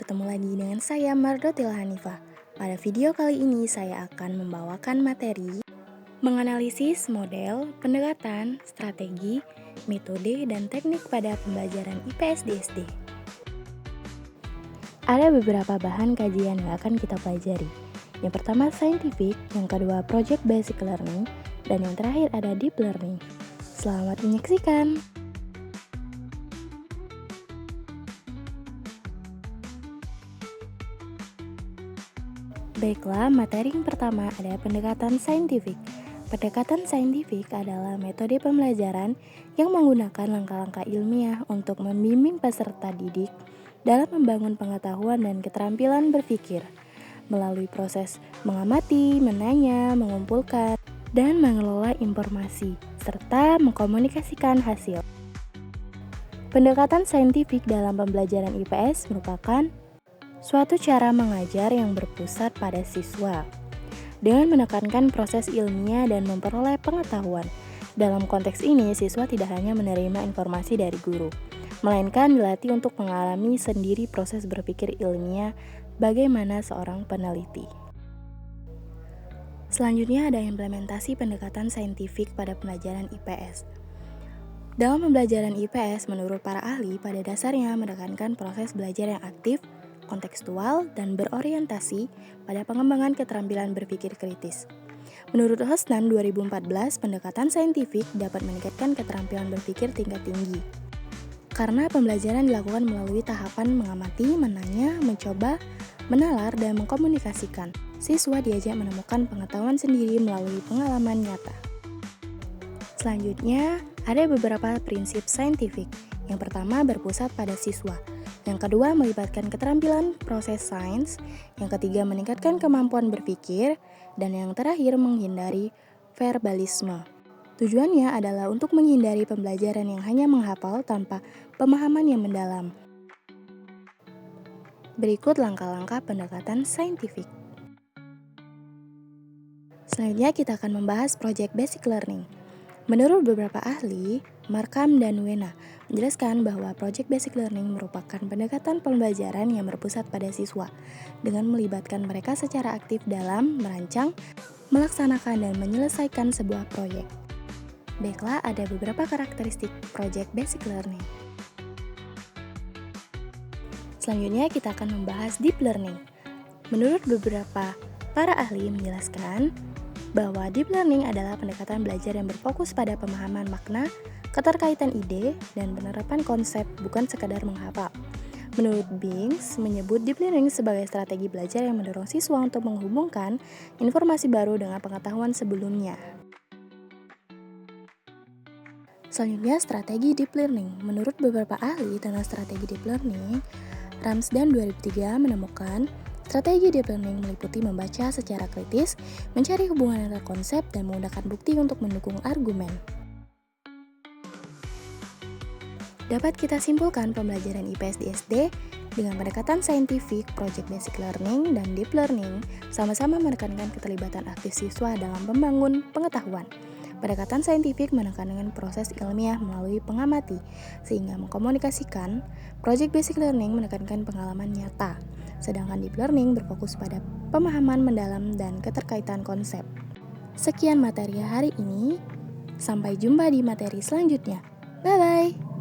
bertemu lagi dengan saya Mardotil Hanifah. Pada video kali ini saya akan membawakan materi menganalisis model, pendekatan, strategi, metode, dan teknik pada pembelajaran IPS di SD. Ada beberapa bahan kajian yang akan kita pelajari. Yang pertama scientific, yang kedua project basic learning, dan yang terakhir ada deep learning. Selamat menyaksikan! Baiklah, materi yang pertama ada pendekatan saintifik. Pendekatan saintifik adalah metode pembelajaran yang menggunakan langkah-langkah ilmiah untuk membimbing peserta didik dalam membangun pengetahuan dan keterampilan berpikir melalui proses mengamati, menanya, mengumpulkan, dan mengelola informasi, serta mengkomunikasikan hasil. Pendekatan saintifik dalam pembelajaran IPS merupakan suatu cara mengajar yang berpusat pada siswa, dengan menekankan proses ilmiah dan memperoleh pengetahuan. Dalam konteks ini, siswa tidak hanya menerima informasi dari guru, melainkan dilatih untuk mengalami sendiri proses berpikir ilmiah bagaimana seorang peneliti. Selanjutnya ada implementasi pendekatan saintifik pada pembelajaran IPS. Dalam pembelajaran IPS, menurut para ahli, pada dasarnya menekankan proses belajar yang aktif, kontekstual, dan berorientasi pada pengembangan keterampilan berpikir kritis. Menurut Hosnan 2014, pendekatan saintifik dapat meningkatkan keterampilan berpikir tingkat tinggi. Karena pembelajaran dilakukan melalui tahapan mengamati, menanya, mencoba, menalar, dan mengkomunikasikan. Siswa diajak menemukan pengetahuan sendiri melalui pengalaman nyata. Selanjutnya, ada beberapa prinsip saintifik. Yang pertama berpusat pada siswa. Yang kedua, melibatkan keterampilan proses sains. Yang ketiga, meningkatkan kemampuan berpikir. Dan yang terakhir, menghindari verbalisme. Tujuannya adalah untuk menghindari pembelajaran yang hanya menghafal tanpa pemahaman yang mendalam. Berikut langkah-langkah pendekatan saintifik. Selanjutnya kita akan membahas project basic learning. Menurut beberapa ahli, Markham dan Wena menjelaskan bahwa project basic learning merupakan pendekatan pembelajaran yang berpusat pada siswa dengan melibatkan mereka secara aktif dalam merancang, melaksanakan, dan menyelesaikan sebuah proyek. Baiklah, ada beberapa karakteristik project basic learning. Selanjutnya kita akan membahas deep learning. Menurut beberapa para ahli menjelaskan bahwa deep learning adalah pendekatan belajar yang berfokus pada pemahaman makna, keterkaitan ide, dan penerapan konsep, bukan sekadar menghafal. Menurut Binks, menyebut deep learning sebagai strategi belajar yang mendorong siswa untuk menghubungkan informasi baru dengan pengetahuan sebelumnya. Selanjutnya, strategi deep learning. Menurut beberapa ahli tentang strategi deep learning, Ramsden 2003 menemukan strategi deep learning meliputi membaca secara kritis, mencari hubungan antara konsep, dan menggunakan bukti untuk mendukung argumen. Dapat kita simpulkan pembelajaran IPS di SD dengan pendekatan saintifik, project basic learning, dan deep learning sama-sama menekankan keterlibatan aktif siswa dalam membangun pengetahuan. Pendekatan saintifik menekankan proses ilmiah melalui pengamati, sehingga mengkomunikasikan. Project basic learning menekankan pengalaman nyata, sedangkan deep learning berfokus pada pemahaman mendalam dan keterkaitan konsep. Sekian materi hari ini, sampai jumpa di materi selanjutnya. Bye-bye!